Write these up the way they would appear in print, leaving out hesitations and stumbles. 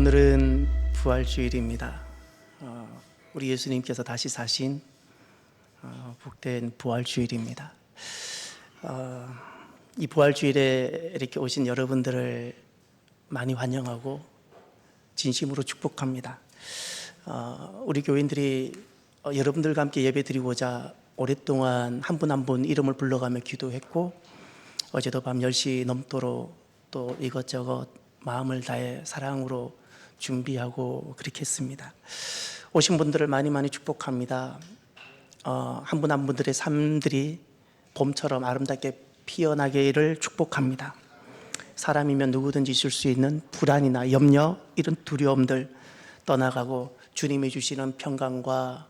오늘은 부활주일입니다. 우리 예수님께서 다시 사신 복된 부활주일입니다. 이 부활주일에 이렇게 오신 여러분들을 많이 환영하고 진심으로 축복합니다. 우리 교인들이 여러분들과 함께 예배드리고자 오랫동안 한 분 한 분 이름을 불러가며 기도했고, 어제도 밤 10시 넘도록 또 이것저것 마음을 다해 사랑으로 준비하고 그렇게 했습니다. 오신 분들을 많이 축복합니다. 한 분 한 분들의 삶들이 봄처럼 아름답게 피어나기를 축복합니다. 사람이면 누구든지 있을 수 있는 불안이나 염려, 이런 두려움들 떠나가고 주님이 주시는 평강과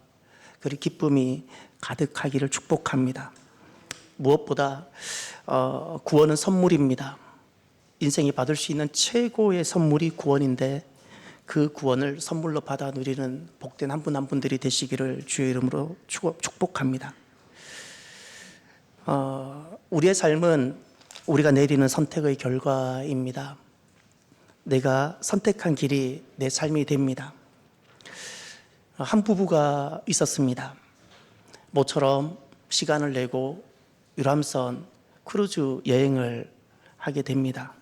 그 기쁨이 가득하기를 축복합니다. 무엇보다 구원은 선물입니다. 인생이 받을 수 있는 최고의 선물이 구원인데, 그 구원을 선물로 받아 누리는 복된 한 분 한 분들이 되시기를 주의 이름으로 축복합니다. 우리의 삶은 우리가 내리는 선택의 결과입니다. 내가 선택한 길이 내 삶이 됩니다. 한 부부가 있었습니다. 모처럼 시간을 내고 유람선 크루즈 여행을 하게 됩니다.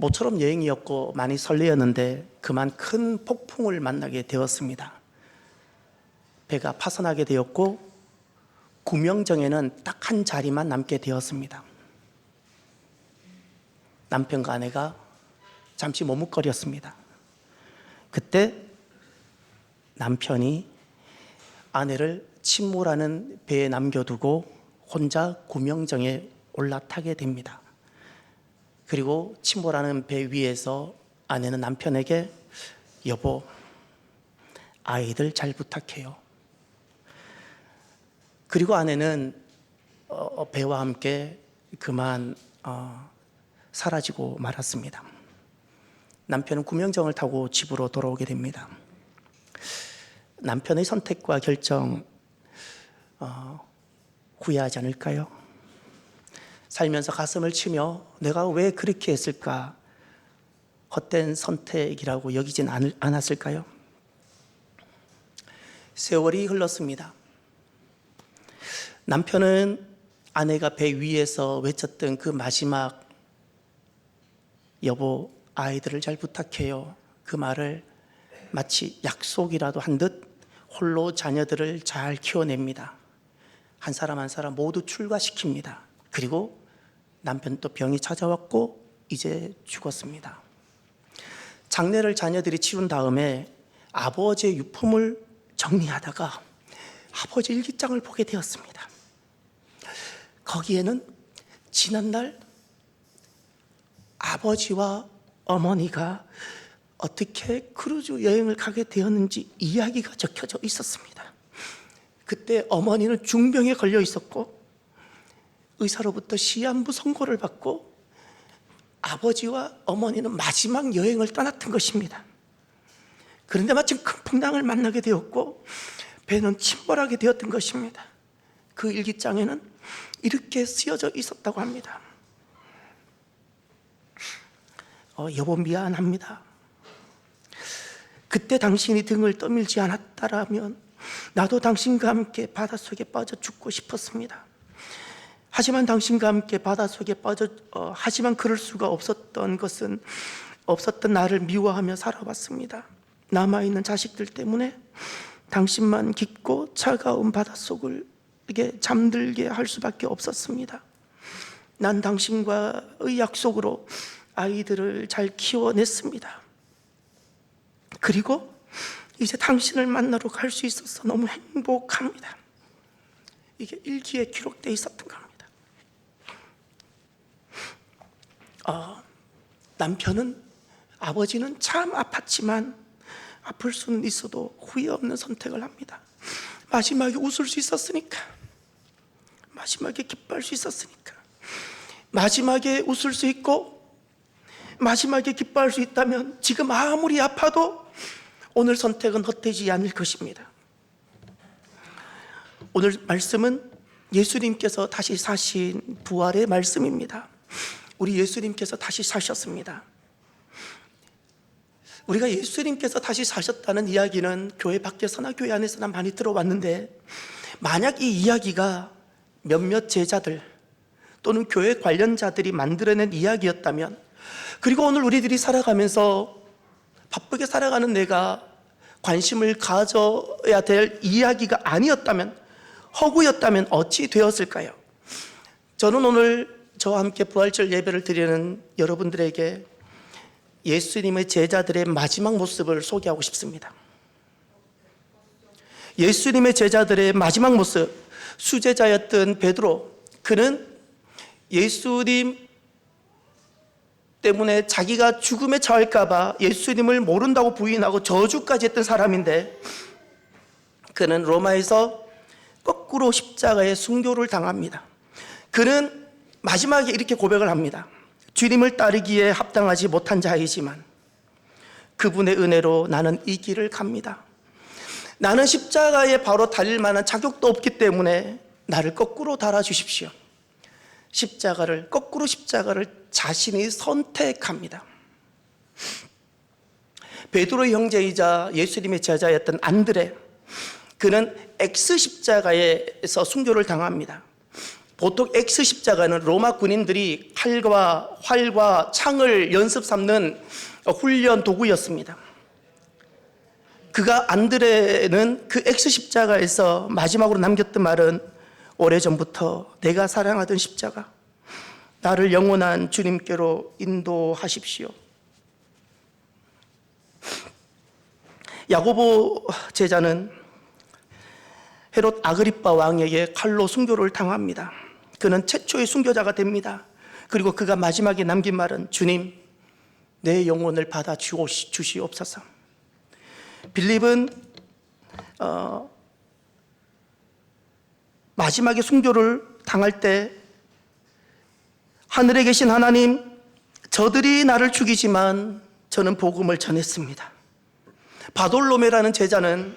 모처럼 여행이었고 많이 설레었는데 그만 큰 폭풍을 만나게 되었습니다. 배가 파손하게 되었고 구명정에는 딱 한 자리만 남게 되었습니다. 남편과 아내가 잠시 머뭇거렸습니다. 그때 남편이 아내를 침몰하는 배에 남겨두고 혼자 구명정에 올라타게 됩니다. 그리고 침몰하는 배 위에서 아내는 남편에게 여보, 아이들 잘 부탁해요. 그리고 아내는 배와 함께 그만 사라지고 말았습니다. 남편은 구명정을 타고 집으로 돌아오게 됩니다. 남편의 선택과 결정 후회하지 않을까요? 살면서 가슴을 치며 내가 왜 그렇게 했을까? 헛된 선택이라고 여기진 않았을까요? 세월이 흘렀습니다. 남편은 아내가 배 위에서 외쳤던 그 마지막 여보, 아이들을 잘 부탁해요, 그 말을 마치 약속이라도 한 듯 홀로 자녀들을 잘 키워냅니다. 한 사람 한 사람 모두 출가시킵니다. 그리고 남편 또 병이 찾아왔고 이제 죽었습니다. 장례를 자녀들이 치른 다음에 아버지의 유품을 정리하다가 아버지 일기장을 보게 되었습니다. 거기에는 지난날 아버지와 어머니가 어떻게 크루즈 여행을 가게 되었는지 이야기가 적혀져 있었습니다. 그때 어머니는 중병에 걸려 있었고 의사로부터 시한부 선고를 받고 아버지와 어머니는 마지막 여행을 떠났던 것입니다. 그런데 마침 큰 풍랑을 만나게 되었고 배는 침몰하게 되었던 것입니다. 그 일기장에는 이렇게 쓰여져 있었다고 합니다. 여보, 미안합니다. 그때 당신이 등을 떠밀지 않았다라면 나도 당신과 함께 바닷속에 빠져 죽고 싶었습니다. 하지만 당신과 함께 바닷속에 하지만 그럴 수가 없었던 나를 미워하며 살아왔습니다. 남아있는 자식들 때문에 당신만 깊고 차가운 바닷속을 잠들게 할 수밖에 없었습니다. 난 당신과의 약속으로 아이들을 잘 키워냈습니다. 그리고 이제 당신을 만나러 갈 수 있어서 너무 행복합니다. 이게 일기에 기록되어 있었던 겁니다. 아버지는 참 아팠지만 아플 수는 있어도 후회 없는 선택을 합니다. 마지막에 웃을 수 있었으니까, 마지막에 기뻐할 수 있었으니까, 마지막에 웃을 수 있고 마지막에 기뻐할 수 있다면 지금 아무리 아파도 오늘 선택은 헛되지 않을 것입니다. 오늘 말씀은 예수님께서 다시 사신 부활의 말씀입니다. 우리 예수님께서 다시 사셨습니다. 우리가 예수님께서 다시 사셨다는 이야기는 교회 밖에서나 교회 안에서나 많이 들어왔는데, 만약 이 이야기가 몇몇 제자들 또는 교회 관련자들이 만들어낸 이야기였다면, 그리고 오늘 우리들이 살아가면서 바쁘게 살아가는 내가 관심을 가져야 될 이야기가 아니었다면, 허구였다면 어찌 되었을까요? 저는 오늘 저와 함께 부활절 예배를 드리는 여러분들에게 예수님의 제자들의 마지막 모습을 소개하고 싶습니다. 예수님의 제자들의 마지막 모습, 수제자였던 베드로, 그는 예수님 때문에 자기가 죽음에 처할까 봐 예수님을 모른다고 부인하고 저주까지 했던 사람인데, 그는 로마에서 거꾸로 십자가에 순교를 당합니다. 그는 마지막에 이렇게 고백을 합니다. 주님을 따르기에 합당하지 못한 자이지만 그분의 은혜로 나는 이 길을 갑니다. 나는 십자가에 바로 달릴 만한 자격도 없기 때문에 나를 거꾸로 달아주십시오. 거꾸로 십자가를 자신이 선택합니다. 베드로의 형제이자 예수님의 제자였던 안드레, 그는 X 십자가에서 순교를 당합니다. 보통 X 십자가는 로마 군인들이 칼과 활과 창을 연습 삼는 훈련 도구였습니다. 안드레는 그 X 십자가에서 마지막으로 남겼던 말은 오래전부터 내가 사랑하던 십자가, 나를 영원한 주님께로 인도하십시오. 야고보 제자는 헤롯 아그리빠 왕에게 칼로 순교를 당합니다. 그는 최초의 순교자가 됩니다. 그리고 그가 마지막에 남긴 말은 주님, 내 영혼을 받아 주시옵소서. 빌립은 마지막에 순교를 당할 때 하늘에 계신 하나님, 저들이 나를 죽이지만 저는 복음을 전했습니다. 바돌로메라는 제자는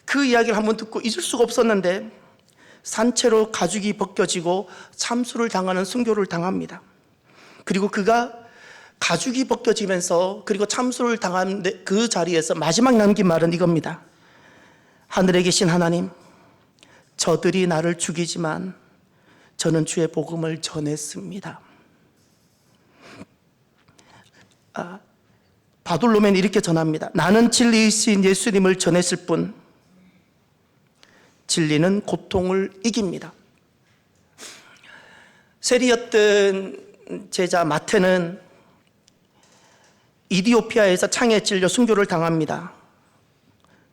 그 이야기를 한번 듣고 잊을 수가 없었는데 산채로 가죽이 벗겨지고 참수를 당하는 순교를 당합니다. 그리고 그가 가죽이 벗겨지면서 그리고 참수를 당한 그 자리에서 마지막 남긴 말은 이겁니다. 하늘에 계신 하나님, 저들이 나를 죽이지만 저는 주의 복음을 전했습니다. 바돌로메는 이렇게 전합니다. 나는 진리이신 예수님을 전했을 뿐 진리는 고통을 이깁니다. 세리였던 제자 마태는 이디오피아에서 창에 찔려 순교를 당합니다.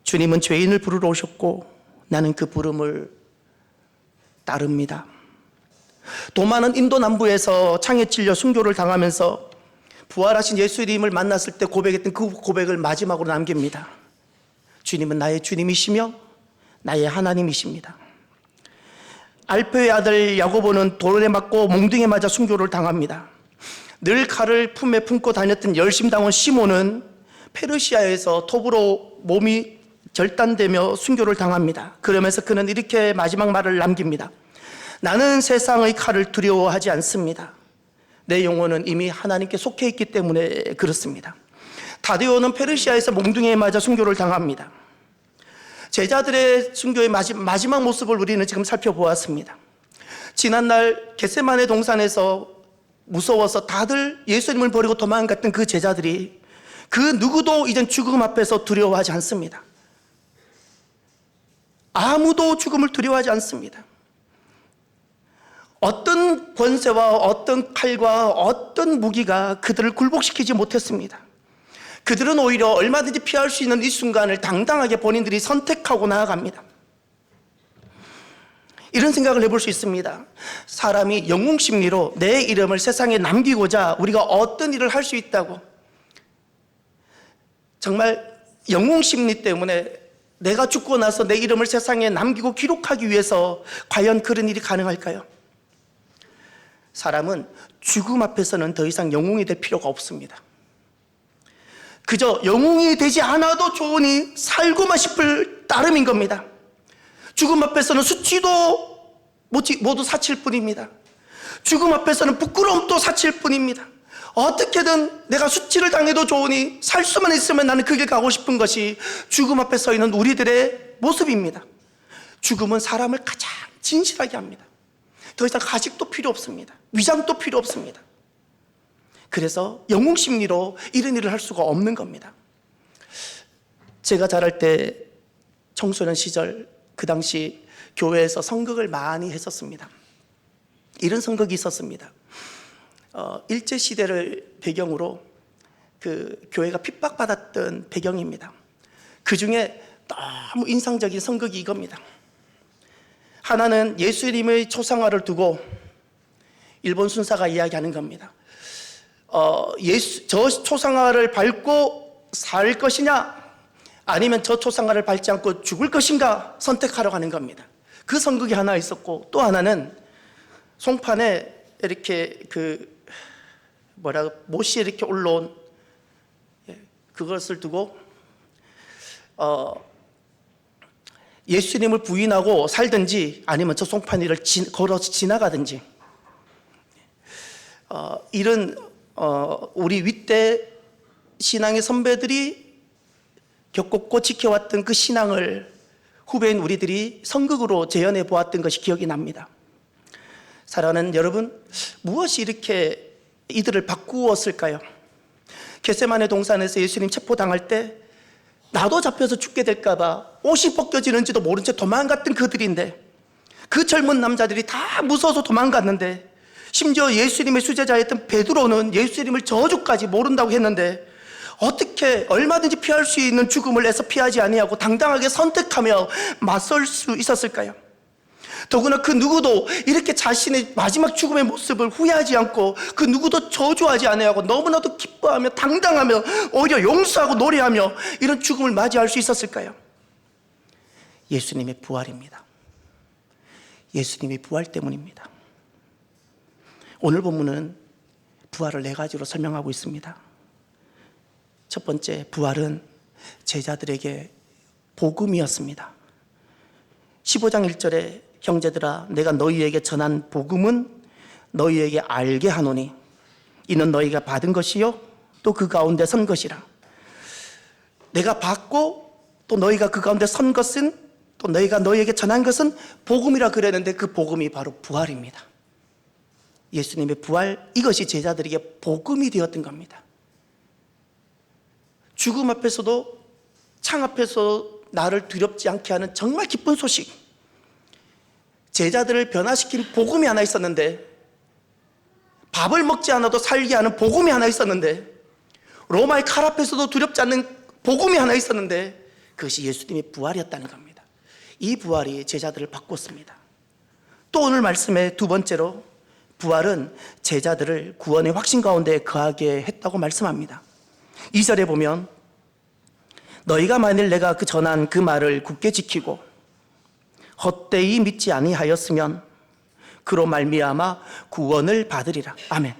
주님은 죄인을 부르러 오셨고 나는 그 부름을 따릅니다. 도마는 인도 남부에서 창에 찔려 순교를 당하면서 부활하신 예수님을 만났을 때 고백했던 그 고백을 마지막으로 남깁니다. 주님은 나의 주님이시며 나의 하나님이십니다. 알페의 아들 야고보는 돌에 맞고 몽둥이에 맞아 순교를 당합니다. 늘 칼을 품에 품고 다녔던 열심당원 시몬은 페르시아에서 톱으로 몸이 절단되며 순교를 당합니다. 그러면서 그는 이렇게 마지막 말을 남깁니다. 나는 세상의 칼을 두려워하지 않습니다. 내 영혼은 이미 하나님께 속해 있기 때문에 그렇습니다. 다데오는 페르시아에서 몽둥이에 맞아 순교를 당합니다. 제자들의 순교의 마지막 모습을 우리는 지금 살펴보았습니다. 지난날 겟세마네 동산에서 무서워서 다들 예수님을 버리고 도망갔던 그 제자들이 그 누구도 이젠 죽음 앞에서 두려워하지 않습니다. 아무도 죽음을 두려워하지 않습니다. 어떤 권세와 어떤 칼과 어떤 무기가 그들을 굴복시키지 못했습니다. 그들은 오히려 얼마든지 피할 수 있는 이 순간을 당당하게 본인들이 선택하고 나아갑니다. 이런 생각을 해볼 수 있습니다. 사람이 영웅심리로 내 이름을 세상에 남기고자 우리가 어떤 일을 할 수 있다고, 정말 영웅심리 때문에 내가 죽고 나서 내 이름을 세상에 남기고 기록하기 위해서 과연 그런 일이 가능할까요? 사람은 죽음 앞에서는 더 이상 영웅이 될 필요가 없습니다. 그저 영웅이 되지 않아도 좋으니 살고만 싶을 따름인 겁니다. 죽음 앞에서는 수치도 모두 사칠 뿐입니다. 죽음 앞에서는 부끄러움도 사칠 뿐입니다. 어떻게든 내가 수치를 당해도 좋으니 살 수만 있으면 나는 그 길 가고 싶은 것이 죽음 앞에 서 있는 우리들의 모습입니다. 죽음은 사람을 가장 진실하게 합니다. 더 이상 가식도 필요 없습니다. 위장도 필요 없습니다. 그래서 영웅 심리로 이런 일을 할 수가 없는 겁니다. 제가 자랄 때 청소년 시절 그 당시 교회에서 선극을 많이 했었습니다. 이런 선극이 있었습니다. 일제시대를 배경으로 그 교회가 핍박받았던 배경입니다. 그 중에 너무 인상적인 선극이 이겁니다. 하나는 예수님의 초상화를 두고 일본 순사가 이야기하는 겁니다. 저 초상화를 밟고 살 것이냐 아니면 저 초상화를 밟지 않고 죽을 것인가 선택하라고 하는 겁니다. 그 선극이 하나 있었고, 또 하나는 송판에 이렇게 못이 이렇게 올라온 그것을 두고 예수님을 부인하고 살든지 아니면 저 송판 위를 걸어서 지나가든지, 이런 우리 윗대 신앙의 선배들이 겪었고 지켜왔던 그 신앙을 후배인 우리들이 선극으로 재현해 보았던 것이 기억이 납니다. 사랑하는 여러분, 무엇이 이렇게 이들을 바꾸었을까요? 겟세마네 동산에서 예수님 체포당할 때 나도 잡혀서 죽게 될까 봐 옷이 벗겨지는지도 모른 채 도망갔던 그들인데, 그 젊은 남자들이 다 무서워서 도망갔는데, 심지어 예수님의 수제자였던 베드로는 예수님을 저주까지 모른다고 했는데 어떻게 얼마든지 피할 수 있는 죽음을 애써 피하지 아니하고 당당하게 선택하며 맞설 수 있었을까요? 더구나 그 누구도 이렇게 자신의 마지막 죽음의 모습을 후회하지 않고 그 누구도 저주하지 아니하고 너무나도 기뻐하며 당당하며 오히려 용서하고 노래하며 이런 죽음을 맞이할 수 있었을까요? 예수님의 부활입니다. 예수님의 부활 때문입니다. 오늘 본문은 부활을 4가지로 설명하고 있습니다. 첫 번째, 부활은 제자들에게 복음이었습니다. 15장 1절에 형제들아, 내가 너희에게 전한 복음은 너희에게 알게 하노니 이는 너희가 받은 것이요 또 그 가운데 선 것이라. 내가 받고 또 너희가 그 가운데 선 것은, 또 너희가 너희에게 전한 것은 복음이라 그랬는데 그 복음이 바로 부활입니다. 예수님의 부활, 이것이 제자들에게 복음이 되었던 겁니다. 죽음 앞에서도, 창 앞에서 나를 두렵지 않게 하는 정말 기쁜 소식, 제자들을 변화시킨 복음이 하나 있었는데, 밥을 먹지 않아도 살게 하는 복음이 하나 있었는데, 로마의 칼 앞에서도 두렵지 않는 복음이 하나 있었는데, 그것이 예수님의 부활이었다는 겁니다. 이 부활이 제자들을 바꿨습니다. 또 오늘 말씀의 두 번째로, 부활은 제자들을 구원의 확신 가운데 거하게 했다고 말씀합니다. 2절에 보면 너희가 만일 내가 전한 그 말을 굳게 지키고 헛되이 믿지 아니하였으면 그로 말미암아 구원을 받으리라. 아멘.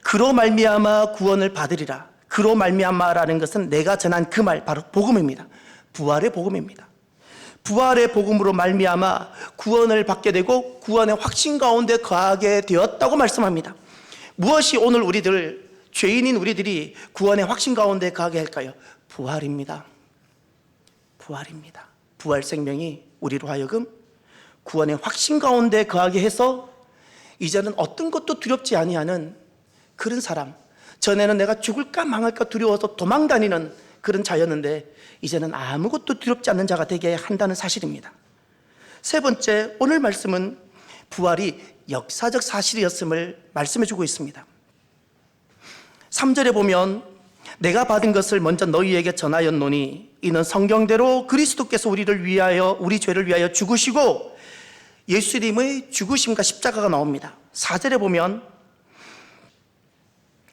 그로 말미암아 구원을 받으리라. 그로 말미암아라는 것은 내가 전한 그 말, 바로 복음입니다. 부활의 복음입니다. 부활의 복음으로 말미암아 구원을 받게 되고 구원의 확신 가운데 거하게 되었다고 말씀합니다. 무엇이 오늘 우리들, 죄인인 우리들이 구원의 확신 가운데 거하게 할까요? 부활입니다. 부활입니다. 부활 생명이 우리로 하여금 구원의 확신 가운데 거하게 해서 이제는 어떤 것도 두렵지 아니하는 그런 사람, 전에는 내가 죽을까 망할까 두려워서 도망다니는 그런 자였는데 이제는 아무것도 두렵지 않는 자가 되게 한다는 사실입니다. 세 번째, 오늘 말씀은 부활이 역사적 사실이었음을 말씀해 주고 있습니다. 3절에 보면 내가 받은 것을 먼저 너희에게 전하였노니 이는 성경대로 그리스도께서 우리를 위하여, 우리 죄를 위하여 죽으시고, 예수님의 죽으심과 십자가가 나옵니다. 4절에 보면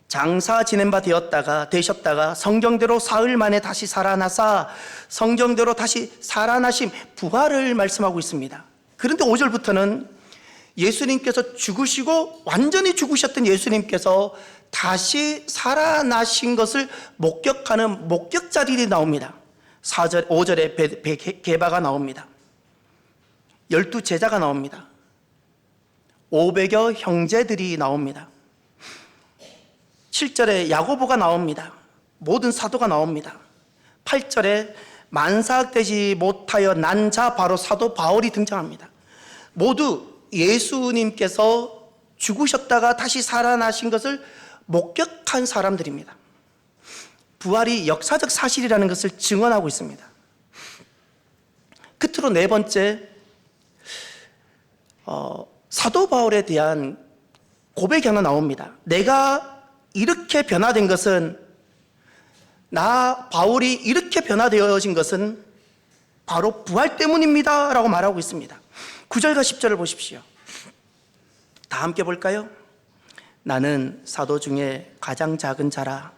장사 지낸 바 되셨다가 성경대로 사흘 만에 다시 살아나사, 성경대로 다시 살아나심, 부활을 말씀하고 있습니다. 그런데 5절부터는 예수님께서 죽으시고 완전히 죽으셨던 예수님께서 다시 살아나신 것을 목격하는 목격자들이 나옵니다. 5절에 게바가 나옵니다. 12제자가 나옵니다. 500여 형제들이 나옵니다. 7절에 야고보가 나옵니다. 모든 사도가 나옵니다. 8절에 만사되지 못하여 난 자 바로 사도 바울이 등장합니다. 모두 예수님께서 죽으셨다가 다시 살아나신 것을 목격한 사람들입니다. 부활이 역사적 사실이라는 것을 증언하고 있습니다. 끝으로 네 번째, 사도 바울에 대한 고백이 하나 나옵니다. 내가 이렇게 변화된 것은, 나 바울이 이렇게 변화되어진 것은 바로 부활 때문입니다 라고 말하고 있습니다. 9절과 10절을 보십시오. 다 함께 볼까요? 나는 사도 중에 가장 작은 자라.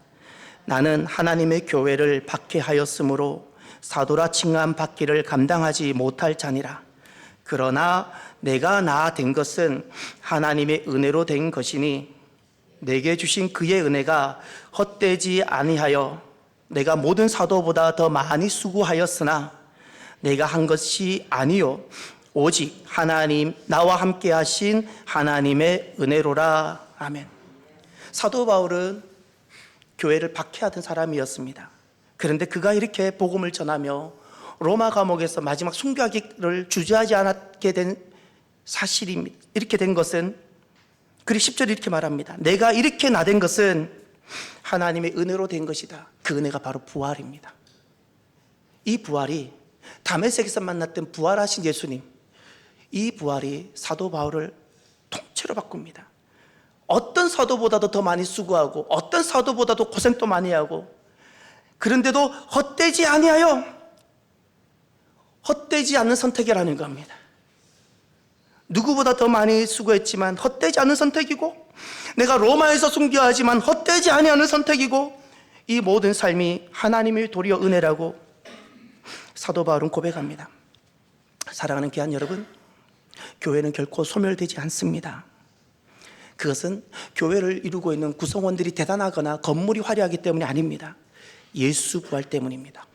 나는 하나님의 교회를 박해하였으므로 사도라 칭함 받기를 감당하지 못할 자니라. 그러나 내가 나 된 것은 하나님의 은혜로 된 것이니 내게 주신 그의 은혜가 헛되지 아니하여 내가 모든 사도보다 더 많이 수고하였으나 내가 한 것이 아니요 오직 하나님 나와 함께 하신 하나님의 은혜로라. 아멘. 사도 바울은 교회를 박해하던 사람이었습니다. 그런데 그가 이렇게 복음을 전하며 로마 감옥에서 마지막 순교하기를 주저하지 않게 된 사실입니다. 이렇게 된 것은, 그리고 10절에 이렇게 말합니다. 내가 이렇게 나된 것은 하나님의 은혜로 된 것이다. 그 은혜가 바로 부활입니다. 이 부활이 다메섹에서 만났던 부활하신 예수님, 이 부활이 사도 바울을 통째로 바꿉니다. 어떤 사도보다도 더 많이 수고하고 어떤 사도보다도 고생도 많이 하고, 그런데도 헛되지 아니하여, 헛되지 않는 선택이라는 겁니다. 누구보다 더 많이 수고했지만 헛되지 않은 선택이고, 내가 로마에서 순교하지만 헛되지 아니하는 선택이고, 이 모든 삶이 하나님의 도리어 은혜라고 사도 바울은 고백합니다. 사랑하는 귀한 여러분, 교회는 결코 소멸되지 않습니다. 그것은 교회를 이루고 있는 구성원들이 대단하거나 건물이 화려하기 때문이 아닙니다. 예수 부활 때문입니다.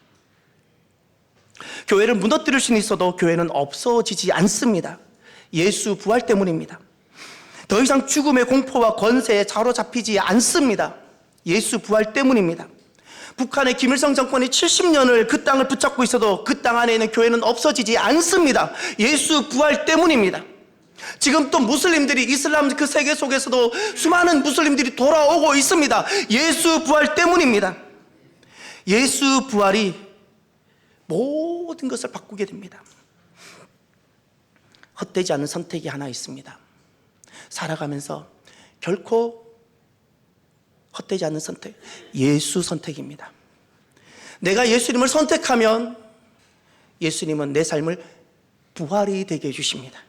교회를 무너뜨릴 수는 있어도 교회는 없어지지 않습니다. 예수 부활 때문입니다. 더 이상 죽음의 공포와 권세에 사로잡히지 않습니다. 예수 부활 때문입니다. 북한의 김일성 정권이 70년을 그 땅을 붙잡고 있어도 그 땅 안에 있는 교회는 없어지지 않습니다. 예수 부활 때문입니다. 지금 또 무슬림들이, 이슬람 그 세계 속에서도 수많은 무슬림들이 돌아오고 있습니다. 예수 부활 때문입니다. 예수 부활이 모든 것을 바꾸게 됩니다. 헛되지 않은 선택이 하나 있습니다. 살아가면서 결코 헛되지 않는 선택, 예수 선택입니다. 내가 예수님을 선택하면 예수님은 내 삶을 부활이 되게 해주십니다.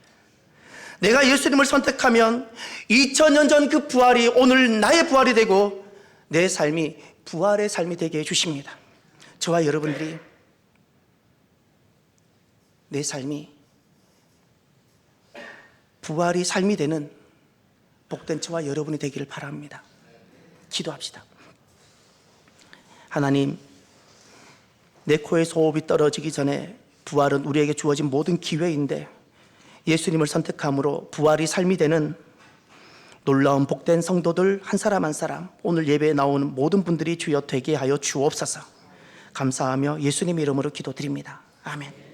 내가 예수님을 선택하면 2000년 전 그 부활이 오늘 나의 부활이 되고 내 삶이 부활의 삶이 되게 해주십니다. 저와 여러분들이 내 삶이 부활이 삶이 되는 복된 저와 여러분이 되기를 바랍니다. 기도합시다. 하나님, 내 코에 소음이 떨어지기 전에 부활은 우리에게 주어진 모든 기회인데 예수님을 선택함으로 부활이 삶이 되는 놀라운 복된 성도들 한 사람 한 사람, 오늘 예배에 나오는 모든 분들이 주여 되게 하여 주옵소서. 감사하며 예수님의 이름으로 기도드립니다. 아멘.